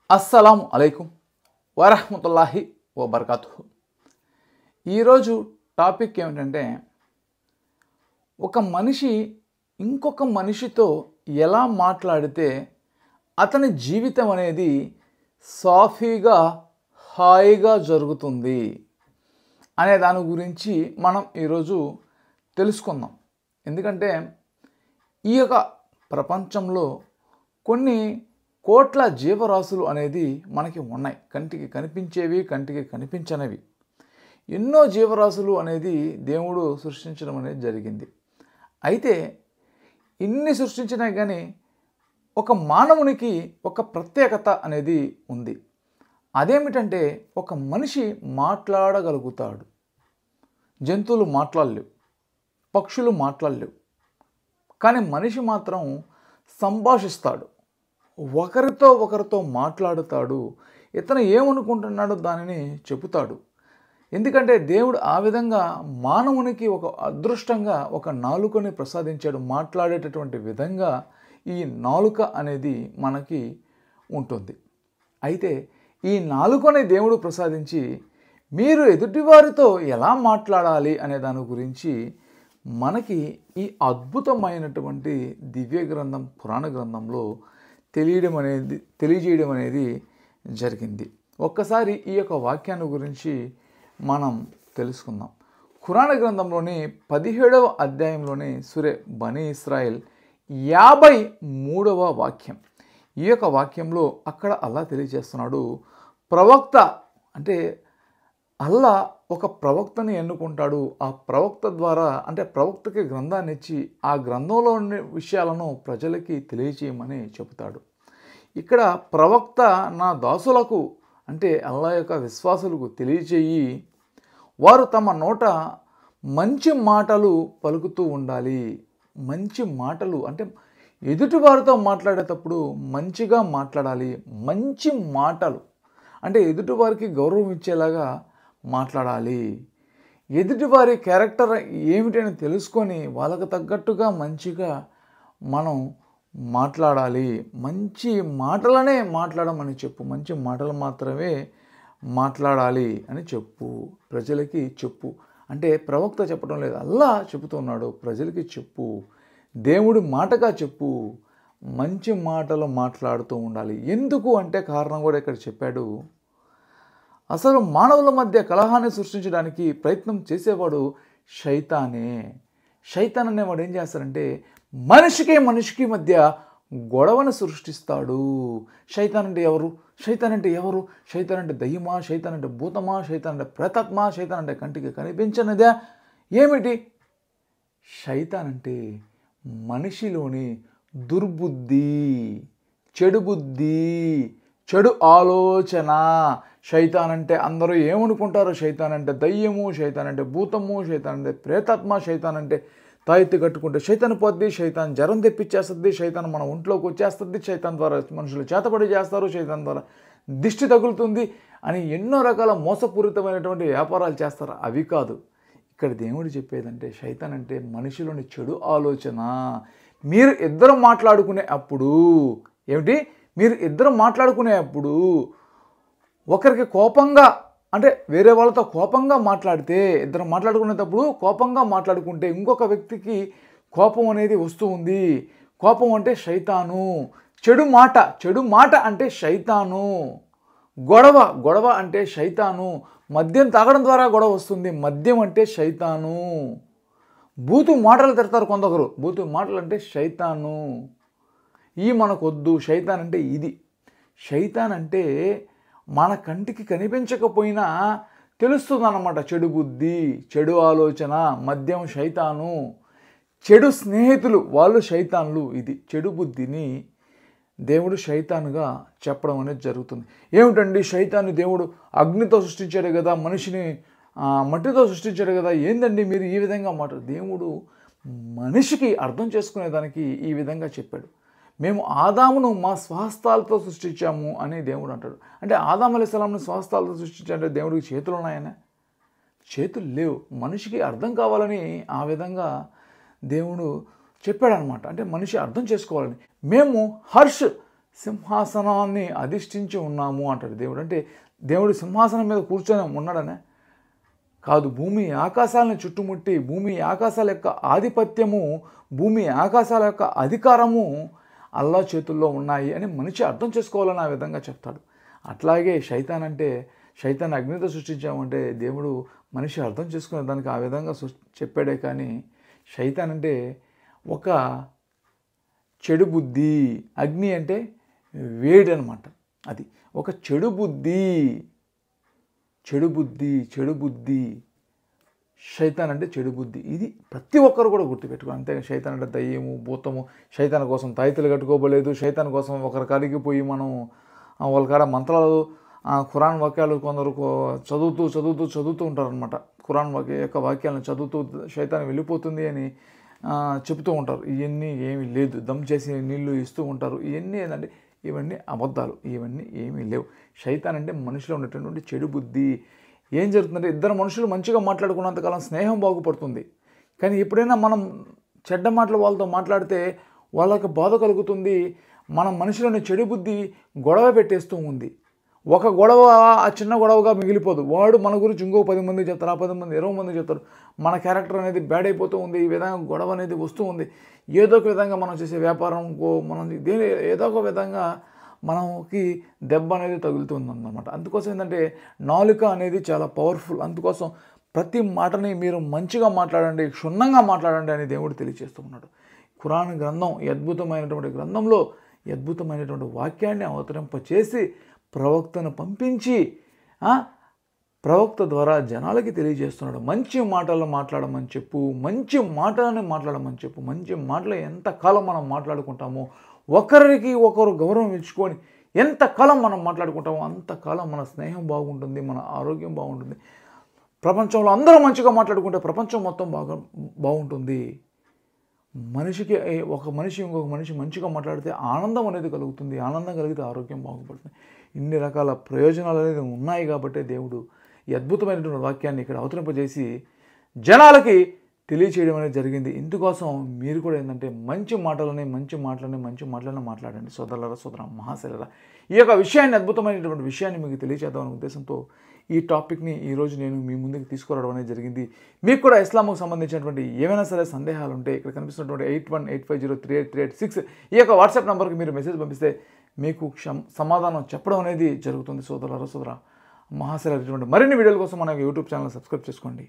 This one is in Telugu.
అస్సలాము అలైకుం వరహ్మతుల్లాహి వబర్కాతుహు. ఈరోజు టాపిక్ ఏమిటంటే, ఒక మనిషి ఇంకొక మనిషితో ఎలా మాట్లాడితే అతని జీవితం అనేది సాఫీగా హాయిగా జరుగుతుంది అనే దాని గురించి మనం ఈరోజు తెలుసుకుందాం. ఎందుకంటే ఈ యొక్క ప్రపంచంలో కొన్ని కోట్ల జీవరాశులు అనేది మనకి ఉన్నాయి. కంటికి కనిపించేవి, కంటికి కనిపించనివి ఎన్నో జీవరాశులు అనేది దేవుడు సృష్టించడం అనేది జరిగింది. అయితే ఇన్ని సృష్టించినా కానీ ఒక మానవునికి ఒక ప్రత్యేకత అనేది ఉంది. అదేమిటంటే, ఒక మనిషి మాట్లాడగలుగుతాడు. జంతువులు మాట్లాడలేవు, పక్షులు మాట్లాడలేవు, కానీ మనిషి మాత్రం సంభాషిస్తాడు. ఒకరితో మాట్లాడుతాడు. ఇతను ఏమనుకుంటున్నాడో దానిని చెబుతాడు. ఎందుకంటే దేవుడు ఆ విధంగా మానవునికి ఒక అదృష్టంగా ఒక నాలుకని ప్రసాదించాడు. మాట్లాడేటటువంటి విధంగా ఈ నాలుక అనేది మనకి ఉంటుంది. అయితే ఈ నాలుకని దేవుడు ప్రసాదించి మీరు ఎదుటివారితో ఎలా మాట్లాడాలి అనే దాని గురించి మనకి ఈ అద్భుతమైనటువంటి దివ్య గ్రంథం పురాణ గ్రంథంలో తెలియజేయడం అనేది జరిగింది. ఒక్కసారి ఈ యొక్క వాక్యాన్ని గురించి మనం తెలుసుకుందాం. ఖురాన్ గ్రంథంలోని 17వ అధ్యాయంలోని సూరే బనీ ఇస్రాయిల్ 53వ వాక్యం. ఈ యొక్క వాక్యంలో అక్కడ అల్లా తెలియజేస్తున్నాడు, ప్రవక్త అంటే అల్లా ఒక ప్రవక్తని ఎన్నుకుంటాడు. ఆ ప్రవక్త ద్వారా అంటే ప్రవక్తకి గ్రంథాన్ని ఇచ్చి ఆ గ్రంథంలో ఉన్న విషయాలను ప్రజలకి తెలియచేయమని చెబుతాడు. ఇక్కడ ప్రవక్త నా దాసులకు అంటే అల్లా యొక్క విశ్వాసులకు తెలియచేయి, వారు తమ నోట మంచి మాటలు పలుకుతూ ఉండాలి. మంచి మాటలు అంటే ఎదుటివారితో మాట్లాడేటప్పుడు మంచిగా మాట్లాడాలి. మంచి మాటలు అంటే ఎదుటివారికి గౌరవం ఇచ్చేలాగా మాట్లాడాలి. ఎదుటివారి క్యారెక్టర్ ఏమిటని తెలుసుకొని వాళ్ళకు తగ్గట్టుగా మంచిగా మనం మాట్లాడాలి. మంచి మాటలనే మాట్లాడమని చెప్పు. మంచి మాటలు మాత్రమే మాట్లాడాలి అని చెప్పు, ప్రజలకి చెప్పు. అంటే ప్రవక్త చెప్పడం లేదు, అల్లా చెబుతున్నాడు, ప్రజలకి చెప్పు, దేవుడి మాటగా చెప్పు, మంచి మాటలు మాట్లాడుతూ ఉండాలి. ఎందుకు అంటే కారణం కూడా ఇక్కడ చెప్పాడు. అసలు మానవుల మధ్య కలహాన్ని సృష్టించడానికి ప్రయత్నం చేసేవాడు శైతానే. శైతాన్ అనేవాడు ఏం చేస్తాడంటే మనిషికి మధ్య గొడవను సృష్టిస్తాడు. శైతాన్ అంటే ఎవరు? శైతాన్ అంటే దయ్యమా? శైతాన్ అంటే భూతమా? శైతాన్ అంటే ప్రేతాత్మ? శైతాన్ అంటే కంటికి కనిపించనిదా? ఏమిటి? శైతాన్ అంటే మనిషిలోని దుర్బుద్ధి, చెడు బుద్ధి, చెడు ఆలోచన. శైతాన్ అంటే అందరూ ఏమనుకుంటారు? శైతాన్ అంటే దయ్యము, శైతాన్ అంటే భూతము, శైతాన్ అంటే ప్రేతాత్మ, శైతాన్ అంటే తాయితీ కట్టుకుంటే శైతాన్ పోద్ది, శైతాన్ జ్వరం తెప్పించేస్తుంది, శైతాన్ మన ఒంట్లోకి వచ్చేస్తుంది, శైతాన్ ద్వారా మనుషులు చేతపడి చేస్తారు, శైతాన్ ద్వారా దిష్టి తగులుతుంది అని ఎన్నో రకాల మోసపూరితమైనటువంటి వ్యాపారాలు చేస్తారు. అవి కాదు ఇక్కడ దేవుడు చెప్పేదంటే, శైతాన్ అంటే మనిషిలోని చెడు ఆలోచన. మీరు ఇద్దరు మాట్లాడుకునే అప్పుడు ఏమిటి? మీరు ఇద్దరు మాట్లాడుకునే అప్పుడు ఒకరికి కోపంగా అంటే వేరే వాళ్ళతో కోపంగా మాట్లాడితే, ఇద్దరు మాట్లాడుకునేటప్పుడు కోపంగా మాట్లాడుకుంటే ఇంకొక వ్యక్తికి కోపం అనేది వస్తూ ఉంది. కోపం అంటే శైతాను. చెడు మాట అంటే శైతాను. గొడవ అంటే శైతాను. మద్యం తాగడం ద్వారా గొడవ వస్తుంది, మద్యం అంటే శైతాను. బూతు మాటలు తిడతారు కొందరు, బూతు మాటలు అంటే శైతాను. ఈ మనకొద్దు. శైతాన్ అంటే ఇది. శైతాన్ అంటే మన కంటికి కనిపించకపోయినా తెలుస్తుందన్నమాట. చెడు బుద్ధి, చెడు ఆలోచన, మద్యం శైతాను, చెడు స్నేహితులు వాళ్ళు శైతాన్లు. ఇది చెడు బుద్ధిని దేవుడు శైతానుగా చెప్పడం అనేది జరుగుతుంది. ఏమిటండి శైతాన్ని దేవుడు అగ్నితో సృష్టించాడు కదా, మనిషిని మట్టితో సృష్టించాడు కదా, ఏందండి మీరు ఈ విధంగా దేవుడు మనిషికి అర్థం చేసుకునేదానికి ఈ విధంగా చెప్పాడు. మేము ఆదామును మా స్వహస్తాలతో సృష్టించాము అని దేవుడు అంటాడు. అంటే ఆదాం అలైహిస్సలాంని స్వహస్తాలతో సృష్టించాలంటే దేవుడికి చేతులు ఉన్నాయనే? చేతులు లేవు. మనిషికి అర్థం కావాలని ఆ విధంగా దేవుడు చెప్పాడనమాట. అంటే మనిషి అర్థం చేసుకోవాలని. మేము హర్ష్ సింహాసనాన్ని అధిష్ఠించి ఉన్నాము అంటాడు దేవుడు. అంటే దేవుడు సింహాసనం మీద కూర్చొని ఉన్నాడనే కాదు, భూమి ఆకాశాలను చుట్టుముట్టి భూమి ఆకాశాల యొక్క ఆధిపత్యము, భూమి ఆకాశాల యొక్క అధికారము అల్లా చేతుల్లో ఉన్నాయి అని మనిషి అర్థం చేసుకోవాలని ఆ విధంగా చెప్తాడు. అట్లాగే శైతాన్ అంటే, శైతాన్ అగ్నితో సృష్టించామంటే దేవుడు మనిషి అర్థం చేసుకునే దానికి ఆ విధంగా చెప్పాడే. కానీ శైతాన్ అంటే ఒక చెడు బుద్ధి, అగ్ని అంటే వేడి అనమాట. అది ఒక చెడు బుద్ధి, చెడు బుద్ధి, చెడు బుద్ధి. శైతాన్ అంటే చెడు బుద్ధి. ఇది ప్రతి ఒక్కరు కూడా గుర్తుపెట్టుకో. అంతేగా శైతాన్ అంటే దయ్యము, భూతము. శైతాన్ కోసం తాయితీలు కట్టుకోబోలేదు. శైతాన్ కోసం ఒకరి కాడికి పోయి మనం వాళ్ళ కాడ మంత్రాలు, ఖురాన్ వాక్యాలు కొందరు చదువుతూ ఉంటారనమాట. ఖురాన్ యొక్క వాక్యాలను చదువుతూ శైతాన్ వెళ్ళిపోతుంది అని చెబుతూ ఉంటారు. ఇవన్నీ ఏమీ లేదు. దమ్ చేసి నీళ్లు ఇస్తూ ఉంటారు. ఇవన్నీ ఏంటంటే ఇవన్నీ అబద్ధాలు, ఇవన్నీ ఏమీ లేవు. శైతాన్ అంటే మనిషిలో ఉండేటటువంటి చెడు బుద్ధి. ఏం జరుగుతుందంటే ఇద్దరు మనుషులు మంచిగా మాట్లాడుకున్నంతకాలం స్నేహం బాగుపడుతుంది. కానీ ఎప్పుడైనా మనం చెడ్డ మాటలు వాళ్ళతో మాట్లాడితే వాళ్ళకి బాధ కలుగుతుంది. మన మనిషిలోని చెడు బుద్ధి గొడవ పెట్టేస్తూ ఉంది. ఒక గొడవ ఆ చిన్న గొడవగా మిగిలిపోదు. వాడు మన గురించి ఇంకో 10 మందికి చెప్తారు, ఆ 10 మంది 20 మందికి చెప్తారు. మన క్యారెక్టర్ అనేది బ్యాడ్ అయిపోతూ ఉంది. ఈ విధంగా గొడవ అనేది వస్తూ ఉంది. ఏదో ఒక విధంగా మనం చేసే వ్యాపారంకో మనం ఏదో ఒక విధంగా మనకి దెబ్బ అనేది తగులుతుంది అన్నమాట. అందుకోసం ఏంటంటే నాలుక అనేది చాలా పవర్ఫుల్. అందుకోసం ప్రతి మాటని మీరు మంచిగా మాట్లాడండి, క్షుణ్ణంగా మాట్లాడండి అని దేవుడు తెలియజేస్తూ ఉన్నాడు. ఖురాన్ గ్రంథం, ఈ అద్భుతమైనటువంటి గ్రంథంలో ఈ అద్భుతమైనటువంటి వాక్యాన్ని అవతరింపచేసి ప్రవక్తను పంపించి ప్రవక్త ద్వారా జనాలకి తెలియజేస్తున్నాడు. మంచి మాటలు మాట్లాడమని చెప్పు, మంచి మాటలని మాట్లాడమని చెప్పు. మంచి మాటలు ఎంతకాలం మనం మాట్లాడుకుంటామో, ఒకరికి ఒకరు గౌరవం ఇచ్చుకొని ఎంతకాలం మనం మాట్లాడుకుంటామో అంతకాలం మన స్నేహం బాగుంటుంది, మన ఆరోగ్యం బాగుంటుంది. ప్రపంచంలో అందరూ మంచిగా మాట్లాడుకుంటే ప్రపంచం మొత్తం బాగుంటుంది. మనిషికి ఒక మనిషి ఇంకొక మనిషి మంచిగా మాట్లాడితే ఆనందం అనేది కలుగుతుంది. ఆనందం కలిగితే ఆరోగ్యం బాగుపడుతుంది. ఇన్ని రకాల ప్రయోజనాలు అనేది ఉన్నాయి కాబట్టే దేవుడు ఈ అద్భుతమైనటువంటి వాక్యాన్ని ఇక్కడ అవతరింపజేసి జనాలకి తెలియచేయడం అనేది జరిగింది. ఇందుకోసం మీరు కూడా ఏంటంటే మంచి మాటలని మాట్లాడండి సోదరులారా, మహాశైలరా. ఈ యొక్క విషయాన్ని, అద్భుతమైనటువంటి విషయాన్ని మీకు తెలియచేద్దామనే ఉద్దేశంతో ఈ టాపిక్ని ఈరోజు నేను మీ ముందుకు తీసుకురావడం అనేది జరిగింది. మీకు కూడా ఇస్లాంకు సంబంధించినటువంటి ఏమైనా సరే సందేహాలు ఉంటే ఇక్కడ కనిపిస్తున్నటువంటి 8185038386 ఈ యొక్క వాట్సాప్ నెంబర్కి మీరు మెసేజ్ పంపిస్తే మీకు సమాధానం చెప్పడం అనేది జరుగుతుంది. సోదరులారా, మహాశైలరా, మరిన్ని వీడియోల కోసం మన యూట్యూబ్ ఛానల్ సబ్స్క్రైబ్ చేసుకోండి.